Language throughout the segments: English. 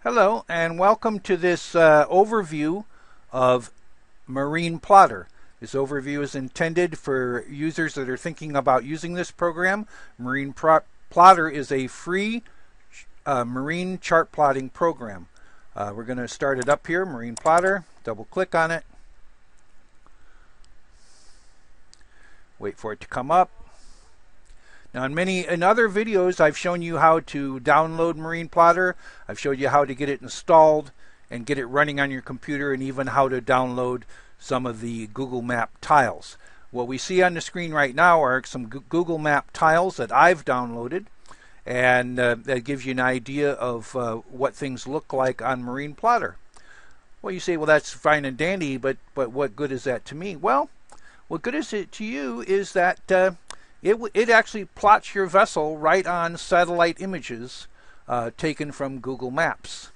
Hello and welcome to this overview of Marine Plotter. This overview is intended for users that are thinking about using this program. Marine Plotter is a free marine chart plotting program. We're going to start it up here, Marine Plotter. Double click on it. Wait for it to come up. Now in other videos I've shown you how to download Marine Plotter. I've showed you how to get it installed and get it running on your computer, and even how to download some of the Google Map tiles. What we see on the screen right now are some Google Map tiles that I've downloaded, and that gives you an idea of what things look like on Marine Plotter. Well, you say, well, that's fine and dandy, but what good is that to me? Well, what good is it to you is that it actually plots your vessel right on satellite images taken from Google Maps.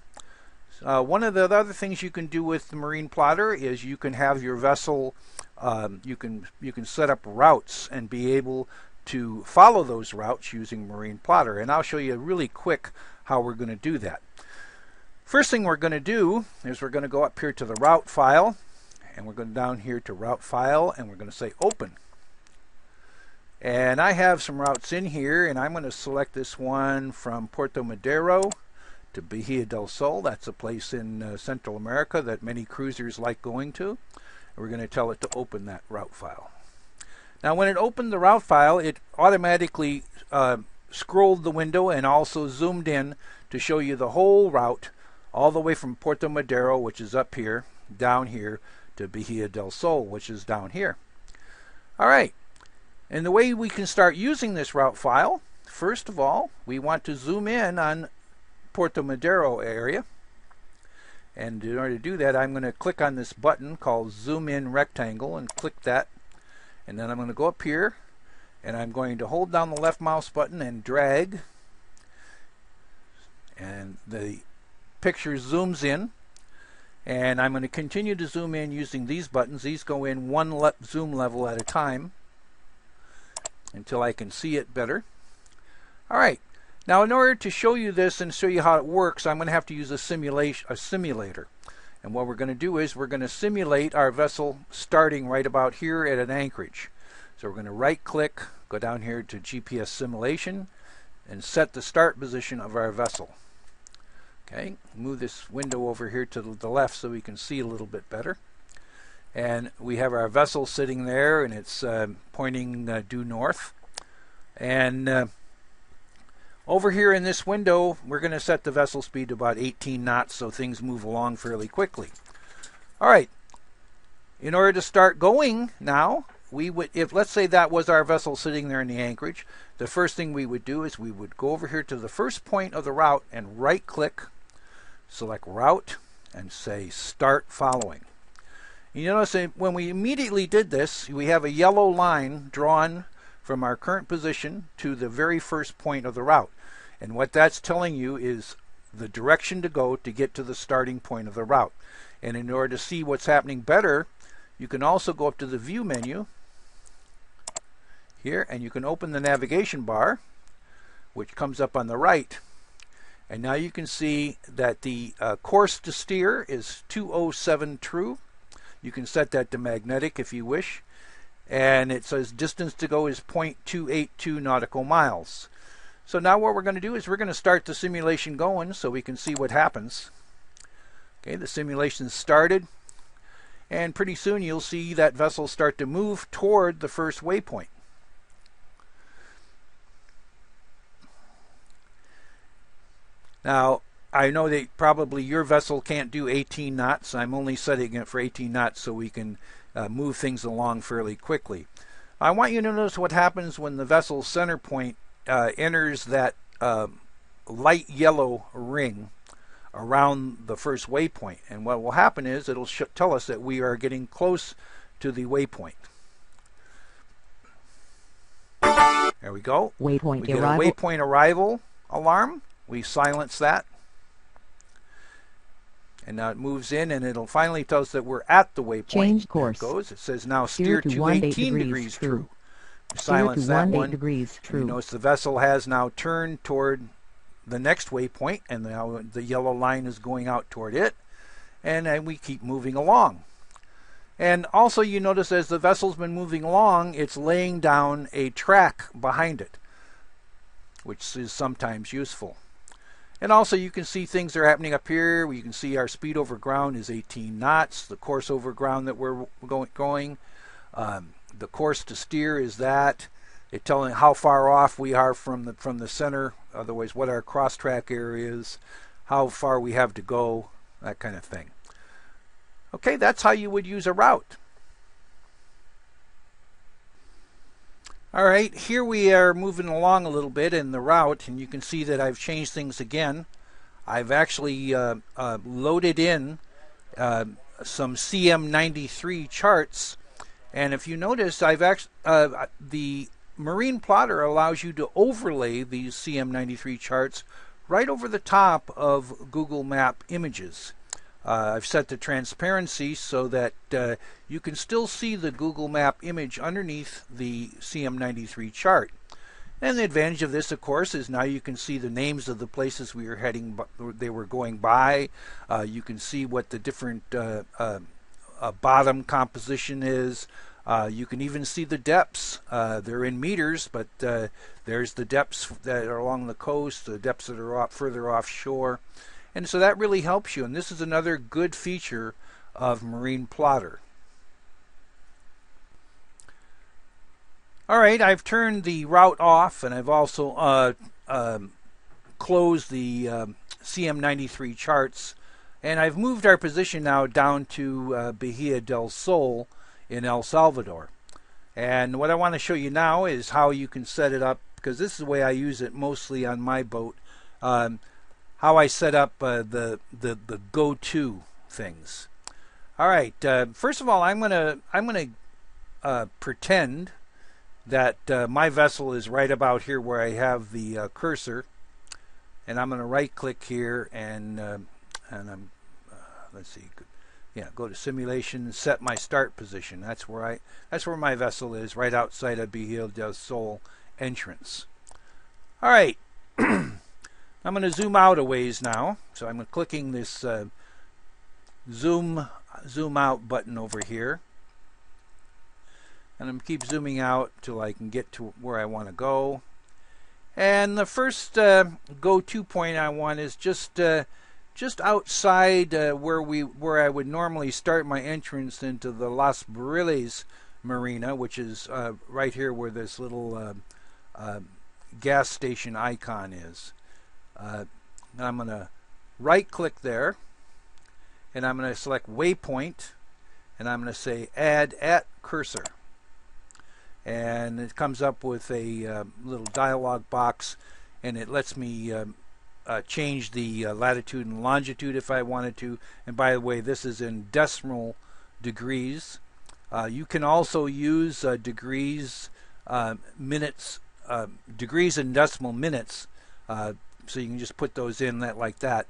One of the other things you can do with the Marine Plotter is you can have your vessel, you can set up routes and be able to follow those routes using Marine Plotter. And I'll show you really quick how we're going to do that. First thing we're going to do is we're going to go up here to the route file, and we're going down here to route file, and we're going to say open. And I have some routes in here, and I'm going to select this one from Puerto Madero to Bahia del Sol. That's a place in Central America that many cruisers like going to. And we're going to tell it to open that route file. Now when it opened the route file, it automatically scrolled the window and also zoomed in to show you the whole route all the way from Puerto Madero, which is up here, down here, to Bahia del Sol, which is down here. Alright. And the way we can start using this route file, first of all, we want to zoom in on Puerto Madero area. And in order to do that, I'm going to click on this button called Zoom In Rectangle and click that. And then I'm going to go up here, and I'm going to hold down the left mouse button and drag. And the picture zooms in. And I'm going to continue to zoom in using these buttons. These go in one zoom level at a time until I can see it better. Alright, now in order to show you this and show you how it works, I'm going to have to use a simulator. And what we're going to do is we're going to simulate our vessel starting right about here at an anchorage. So we're going to right click, go down here to GPS simulation, and set the start position of our vessel. Okay, move this window over here to the left so we can see a little bit better. And we have our vessel sitting there, and it's pointing due north. And over here in this window, we're going to set the vessel speed to about 18 knots so things move along fairly quickly. Alright, in order to start going now, if let's say that was our vessel sitting there in the anchorage, the first thing we would do is we would go over here to the first point of the route and right click, select route, and say start following. You notice that when we immediately did this, we have a yellow line drawn from our current position to the very first point of the route. And what that's telling you is the direction to go to get to the starting point of the route. And in order to see what's happening better, you can also go up to the view menu here, and you can open the navigation bar, which comes up on the right. And now you can see that the course to steer is 207 true. You can set that to magnetic if you wish. And it says distance to go is 0.282 nautical miles. So now what we're going to do is we're going to start the simulation going so we can see what happens. Okay, the simulation started. And pretty soon you'll see that vessel start to move toward the first waypoint. Now, I know that probably your vessel can't do 18 knots. I'm only setting it for 18 knots so we can move things along fairly quickly. I want you to notice what happens when the vessel's center point enters that light yellow ring around the first waypoint. And what will happen is it'll tell us that we are getting close to the waypoint. There we go. Waypoint we get arrival. A waypoint arrival alarm. We silence that. And now it moves in, and it'll finally tell us that we're at the waypoint. Change course. There it goes. It says now steer to 18 degrees true. Silence that one. Degrees true. You notice the vessel has now turned toward the next waypoint, and now the yellow line is going out toward it, and then we keep moving along. And also you notice as the vessel's been moving along, it's laying down a track behind it, which is sometimes useful. And also you can see things are happening up here. You can see our speed over ground is 18 knots, the course over ground that we're going. The course to steer is that. It's telling how far off we are from the center, otherwise what our cross-track area is, how far we have to go, that kind of thing. Okay, that's how you would use a route. All right, here we are moving along a little bit in the route, and you can see that I've changed things again. I've actually loaded in some CM93 charts, and if you notice, I've actually the Marine Plotter allows you to overlay these CM93 charts right over the top of Google Map images. I've set the transparency so that you can still see the Google Map image underneath the CM93 chart. And the advantage of this, of course, is now you can see the names of the places we were heading, they were going by. You can see what the different bottom composition is. You can even see the depths. They're in meters, but there's the depths that are along the coast, the depths that are further offshore. And so that really helps you. And this is another good feature of Marine Plotter. All right, I've turned the route off, and I've also closed the CM93 charts. And I've moved our position now down to Bahia del Sol in El Salvador. And what I want to show you now is how you can set it up, because this is the way I use it mostly on my boat. How I set up the go-to things. All right. First of all, I'm gonna pretend that my vessel is right about here where I have the cursor, and I'm gonna right-click here and I'm let's see. Yeah, go to simulation, set my start position. That's where my vessel is, right outside of Bahia del Sol entrance. All right. I'm going to zoom out a ways now. So I'm clicking this zoom out button over here. And I'm going to keep zooming out till I can get to where I want to go. And the first go-to point I want is just outside where I would normally start my entrance into the Los Barriles Marina, which is right here where this little gas station icon is. And I'm going to right-click there, and I'm going to select Waypoint, and I'm going to say Add at Cursor. And it comes up with a little dialog box, and it lets me change the latitude and longitude if I wanted to. And by the way, this is in decimal degrees. You can also use degrees, minutes, degrees and decimal minutes. So you can just put those in like that.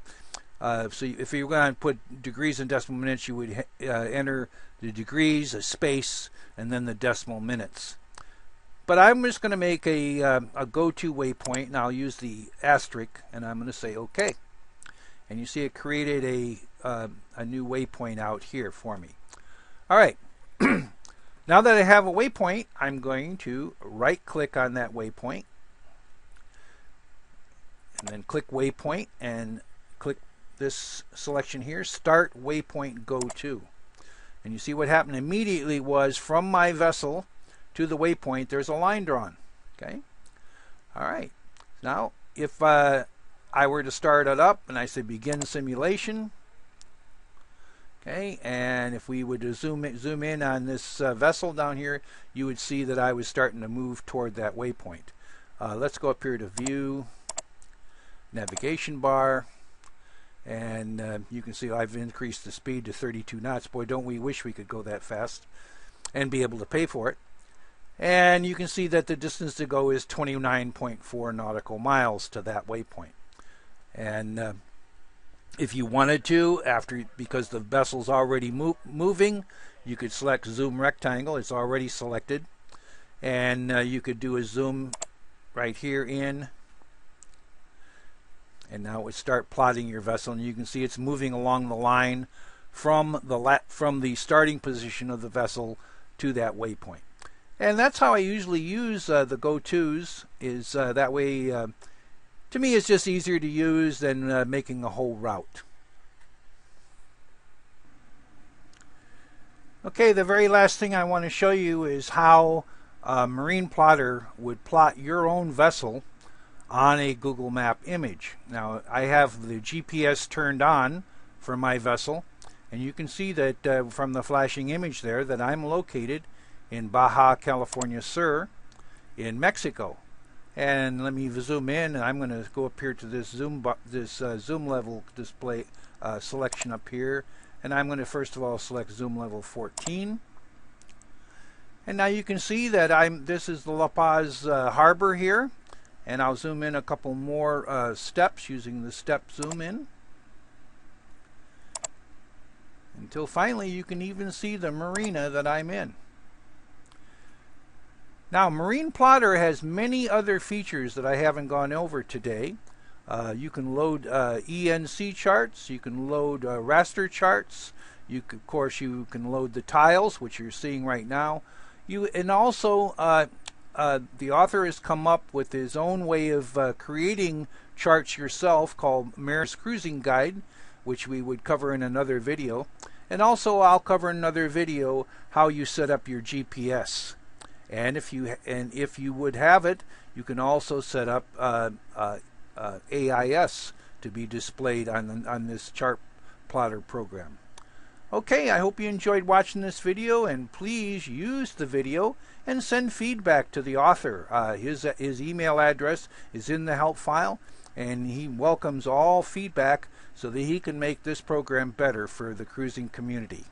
So if you're going to put degrees and decimal minutes, you would enter the degrees, a space, and then the decimal minutes. But I'm just going to make a go-to waypoint, and I'll use the asterisk, and I'm going to say OK. And you see it created a new waypoint out here for me. All right. Now that I have a waypoint, I'm going to right-click on that waypoint, and then click Waypoint, and click this selection here, Start Waypoint Go To. And you see what happened immediately was from my vessel to the waypoint, there's a line drawn. Okay. All right. Now, if I were to start it up and I say Begin Simulation, okay, and if we would zoom in on this vessel down here, you would see that I was starting to move toward that waypoint. Let's go up here to View, Navigation Bar, and you can see I've increased the speed to 32 knots. Boy, don't we wish we could go that fast and be able to pay for it. And you can see that the distance to go is 29.4 nautical miles to that waypoint. And if you wanted to, because the vessel's already moving, you could select Zoom Rectangle. It's already selected. And you could do a zoom right here in. And now it would start plotting your vessel, and you can see it's moving along the line from the starting position of the vessel to that waypoint. And that's how I usually use the GoTos, is that way, to me it's just easier to use than making a whole route. Okay, the very last thing I want to show you is how Marine Plotter would plot your own vessel on a Google Map image. Now, I have the GPS turned on for my vessel, and you can see that from the flashing image there that I'm located in Baja California Sur in Mexico. And let me zoom in, and I'm going to go up here to this zoom level display selection up here, and I'm going to first of all select zoom level 14. And now you can see that this is the La Paz harbor here, and I'll zoom in a couple more steps using the step zoom in, until finally you can even see the marina that I'm in. Now, Marine Plotter has many other features that I haven't gone over today. You can load ENC charts, you can load raster charts, of course you can load the tiles, which you're seeing right now. And also the author has come up with his own way of creating charts yourself, called Mariners Cruising Guide, which we would cover in another video. And also I'll cover in another video how you set up your GPS. And if you would have it, you can also set up AIS to be displayed on this chart plotter program. Okay, I hope you enjoyed watching this video, and please use the video and send feedback to the author. His email address is in the help file, and he welcomes all feedback so that he can make this program better for the cruising community.